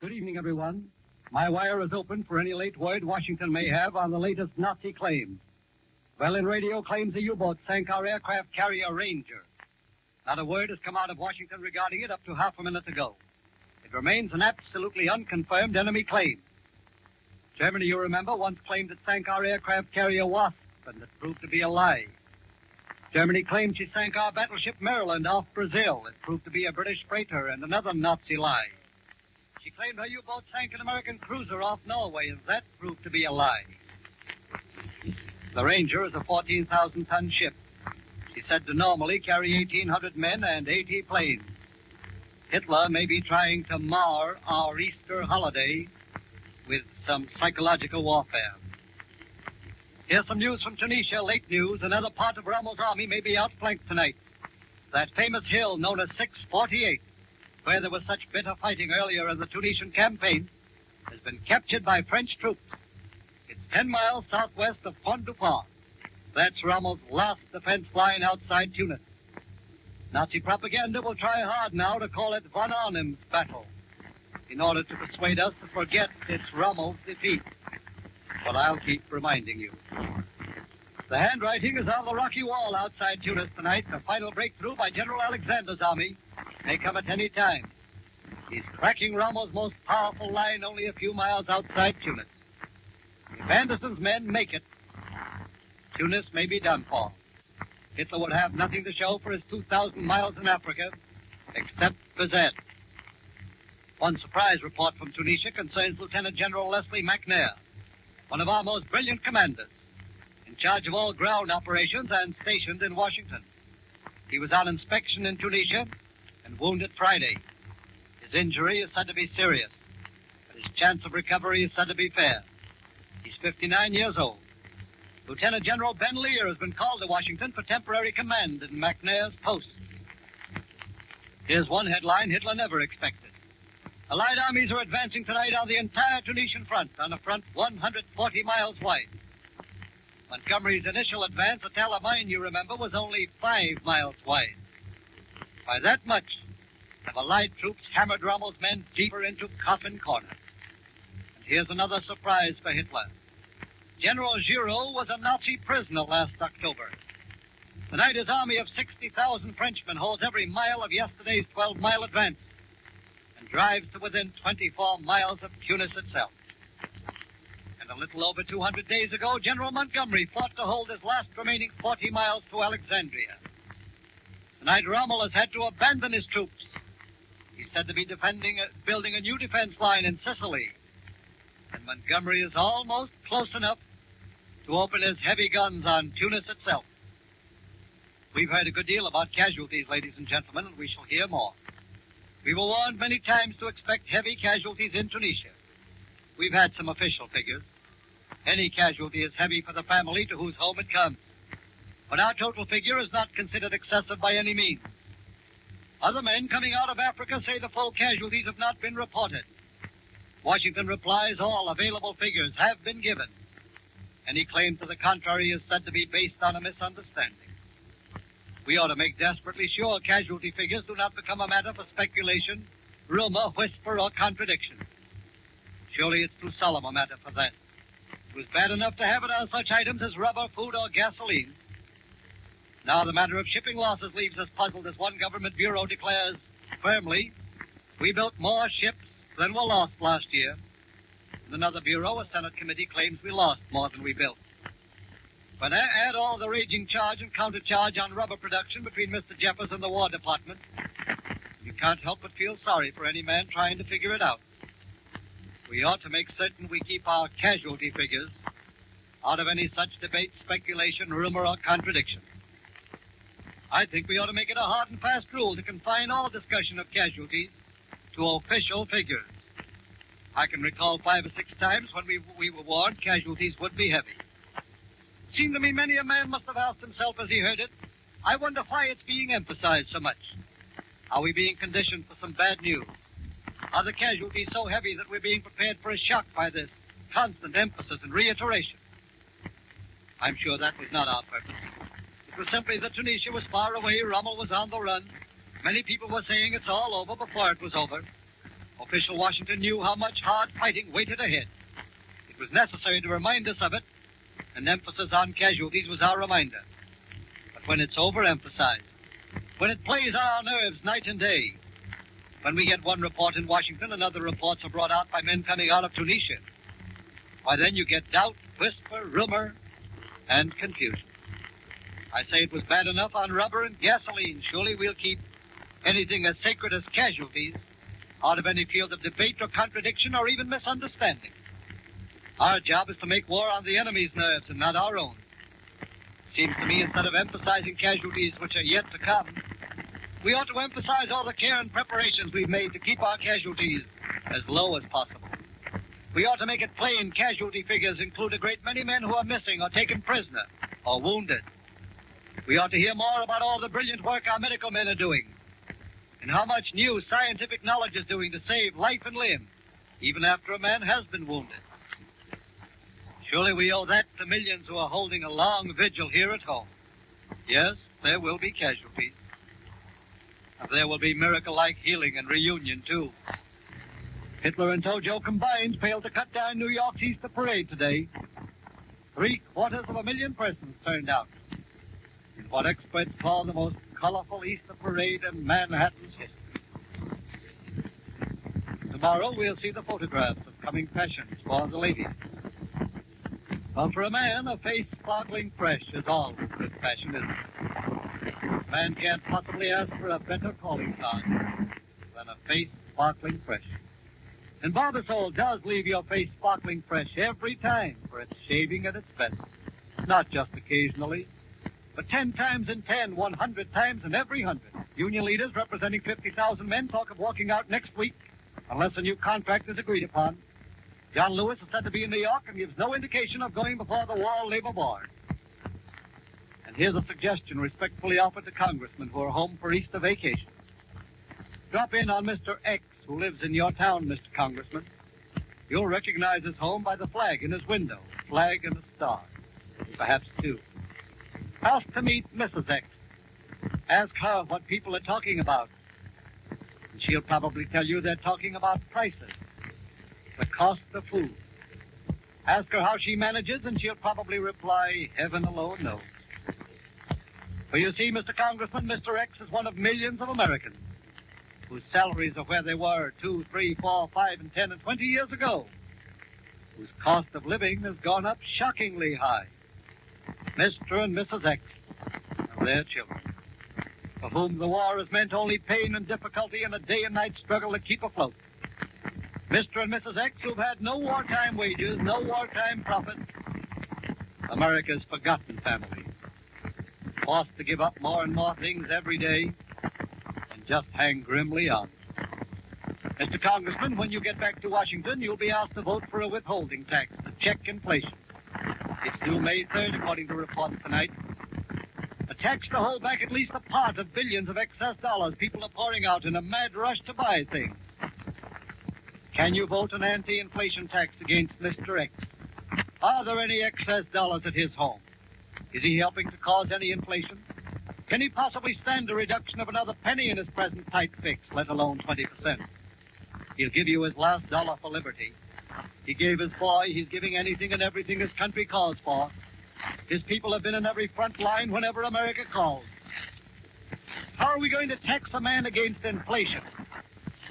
Good evening, everyone. My wire is open for any late word Washington may have on the latest Nazi claims. Berlin radio claims a U-boat sank our aircraft carrier Ranger. Not a word has come out of Washington regarding it up to half a minute ago. It remains an absolutely unconfirmed enemy claim. Germany, you remember, once claimed it sank our aircraft carrier Wasp, and it proved to be a lie. Germany claimed she sank our battleship Maryland off Brazil. It proved to be a British freighter and another Nazi lie. She claimed her U-boat sank an American cruiser off Norway, and that proved to be a lie. The Ranger is a 14,000-ton ship. She's said to normally carry 1,800 men and 80 planes. Hitler may be trying to mar our Easter holiday with some psychological warfare. Here's some news from Tunisia, late news. Another part of Rommel's army may be outflanked tonight. That famous hill known as 648, where there was such bitter fighting earlier in the Tunisian campaign, has been captured by French troops. It's 10 miles southwest of Pont-du-Pont. That's Rommel's last defense line outside Tunis. Nazi propaganda will try hard now to call it von Arnim's battle, in order to persuade us to forget it's Rommel's defeat. But I'll keep reminding you. The handwriting is on the rocky wall outside Tunis tonight. The final breakthrough by General Alexander's army may come at any time. He's cracking Rommel's most powerful line only a few miles outside Tunis. If Anderson's men make it, Tunis may be done for. Hitler would have nothing to show for his 2,000 miles in Africa, except Bazet. One surprise report from Tunisia concerns Lieutenant General Leslie McNair, one of our most brilliant commanders, in charge of all ground operations and stationed in Washington. He was on inspection in Tunisia and wounded Friday. His injury is said to be serious, but his chance of recovery is said to be fair. He's 59 years old. Lieutenant General Ben Lear has been called to Washington for temporary command in McNair's post. Here's one headline Hitler never expected. Allied armies are advancing tonight on the entire Tunisian front, on a front 140 miles wide. Montgomery's initial advance at Alamein, you remember, was only 5 miles wide. By that much have Allied troops hammered Rommel's men deeper into coffin corners. And here's another surprise for Hitler. General Giraud was a Nazi prisoner last October. Tonight his army of 60,000 Frenchmen holds every mile of yesterday's 12-mile advance and drives to within 24 miles of Tunis itself. And a little over 200 days ago, General Montgomery fought to hold his last remaining 40 miles to Alexandria. Tonight, Rommel has had to abandon his troops. He's said to be building a new defense line in Sicily. And Montgomery is almost close enough to open his heavy guns on Tunis itself. We've heard a good deal about casualties, ladies and gentlemen, and we shall hear more. We were warned many times to expect heavy casualties in Tunisia. We've had some official figures. Any casualty is heavy for the family to whose home it comes. But our total figure is not considered excessive by any means. Other men coming out of Africa say the full casualties have not been reported. Washington replies all available figures have been given. Any claim to the contrary is said to be based on a misunderstanding. We ought to make desperately sure casualty figures do not become a matter for speculation, rumor, whisper, or contradiction. Surely it's too solemn a matter for that. It was bad enough to have it on such items as rubber, food, or gasoline. Now the matter of shipping losses leaves us puzzled as one government bureau declares firmly, we built more ships than were lost last year. In another bureau, a Senate committee claims we lost more than we built. But add all the raging charge and countercharge on rubber production between Mr. Jeffers and the War Department, you can't help but feel sorry for any man trying to figure it out. We ought to make certain we keep our casualty figures out of any such debate, speculation, rumor, or contradiction. I think we ought to make it a hard and fast rule to confine all discussion of casualties to official figures. I can recall 5 or 6 times when we were warned casualties would be heavy. It seemed to me many a man must have asked himself as he heard it, I wonder why it's being emphasized so much. Are we being conditioned for some bad news? Are the casualties so heavy that we're being prepared for a shock by this constant emphasis and reiteration? I'm sure that was not our purpose. It was simply that Tunisia was far away, Rommel was on the run. Many people were saying it's all over before it was over. Official Washington knew how much hard fighting waited ahead. It was necessary to remind us of it, and emphasis on casualties was our reminder. But when it's overemphasized, when it plays on our nerves night and day, when we get one report in Washington and other reports are brought out by men coming out of Tunisia, why then you get doubt, whisper, rumor, and confusion. I say it was bad enough on rubber and gasoline. Surely we'll keep anything as sacred as casualties out of any field of debate or contradiction or even misunderstanding. Our job is to make war on the enemy's nerves and not our own. Seems to me instead of emphasizing casualties which are yet to come, we ought to emphasize all the care and preparations we've made to keep our casualties as low as possible. We ought to make it plain casualty figures include a great many men who are missing or taken prisoner or wounded. We ought to hear more about all the brilliant work our medical men are doing and how much new scientific knowledge is doing to save life and limb, even after a man has been wounded. Surely we owe that to millions who are holding a long vigil here at home. Yes, there will be casualties. And there will be miracle-like healing and reunion, too. Hitler and Tojo combined failed to cut down New York's Easter parade today. 750,000 persons turned out in what experts call the most colorful Easter parade in Manhattan's history. Tomorrow we'll see the photographs of coming fashions for the ladies. Well, for a man, a face sparkling fresh is all good fashion, isn't it? A man can't possibly ask for a better calling card than a face sparkling fresh. And Barbasol does leave your face sparkling fresh every time for its shaving at its best. Not just occasionally, but 10 times in 10, 100 times in every 100. Union leaders representing 50,000 men talk of walking out next week unless a new contract is agreed upon. John Lewis is said to be in New York and gives no indication of going before the World Labor Board. And here's a suggestion respectfully offered to congressmen who are home for Easter vacation. Drop in on Mr. X, who lives in your town, Mr. Congressman. You'll recognize his home by the flag in his window, a flag and a star, perhaps two. Ask to meet Mrs. X. Ask her what people are talking about. And she'll probably tell you they're talking about prices, the cost of food. Ask her how she manages, and she'll probably reply, heaven alone knows. For you see, Mr. Congressman, Mr. X is one of millions of Americans whose salaries are where they were 2, 3, 4, 5, and 10, and 20 years ago, whose cost of living has gone up shockingly high. Mr. and Mrs. X and their children, for whom the war has meant only pain and difficulty and a day and night struggle to keep afloat. Mr. and Mrs. X, who've had no wartime wages, no wartime profit. America's forgotten families, forced to give up more and more things every day and just hang grimly on. Mr. Congressman, when you get back to Washington, you'll be asked to vote for a withholding tax to check inflation. It's due May 3rd, according to reports tonight. A tax to hold back at least a part of billions of excess dollars people are pouring out in a mad rush to buy things. Can you vote an anti-inflation tax against Mr. X? Are there any excess dollars at his home? Is he helping to cause any inflation? Can he possibly stand a reduction of another penny in his present tight fix, let alone 20%? He'll give you his last dollar for liberty. He gave his boy, he's giving anything and everything his country calls for. His people have been in every front line whenever America calls. How are we going to tax a man against inflation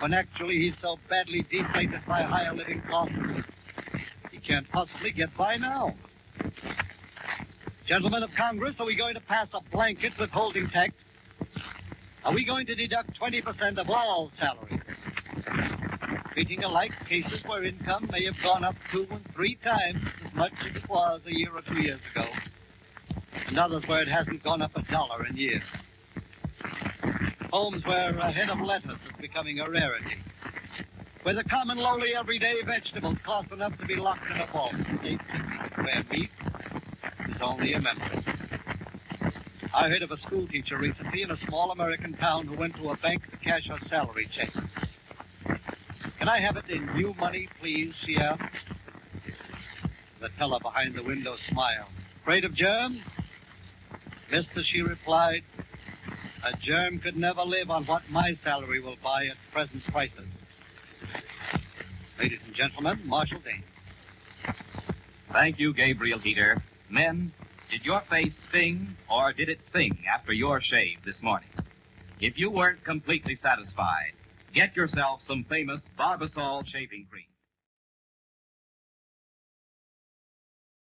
when actually he's so badly deflated by higher living costs he can't possibly get by now? Gentlemen of Congress, are we going to pass a blanket withholding tax? Are we going to deduct 20% of all salaries, treating alike cases where income may have gone up 2 and 3 times as much as it was a year or 2 years ago, and others where it hasn't gone up $1 in years? Homes where a head of lettuce is becoming a rarity, where the common, lowly, everyday vegetables cost enough to be locked in a vault, where meat is only a memory. I heard of a school teacher recently in a small American town who went to a bank to cash her salary check. Can I have it in new money, please, she asked. The teller behind the window smiled. Afraid of germs? Mister, she replied, a germ could never live on what my salary will buy at present prices. Ladies and gentlemen, Marshal Dane. Thank you, Gabriel Heatter. Men, did your face sting or did it sing after your shave this morning? If you weren't completely satisfied, get yourself some famous Barbasol shaving cream.